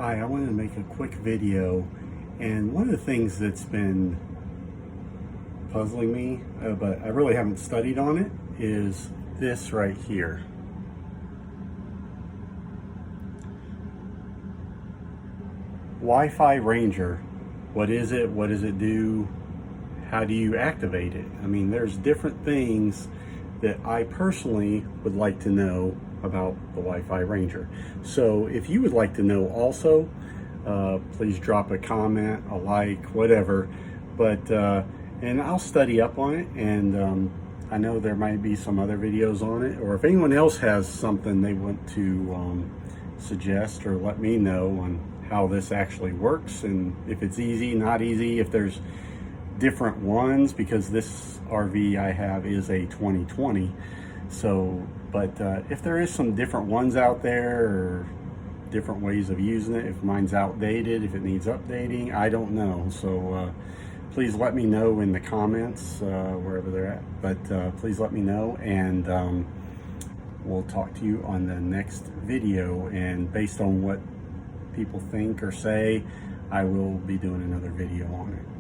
Hi, I wanted to make a quick video, and one of the things that's been puzzling me, but I really haven't studied on it, is this right here. Wi-Fi Ranger. What is it? What does it do? How do you activate it? I mean, there's different things that I personally would like to know about the Wi-Fi Ranger. So if you would like to know also, please drop a comment, a like, whatever. But and I'll study up on it, and I know there might be some other videos on it, or if anyone else has something they want to suggest or let me know on how this actually works, and if it's easy, not easy, if there's different ones, because this RV I have is a 2020. So, but if there is some different ones out there, or different ways of using it, if mine's outdated, if it needs updating, I don't know. So please let me know in the comments, wherever they're at. But please let me know, and we'll talk to you on the next video. And based on what people think or say, I will be doing another video on it.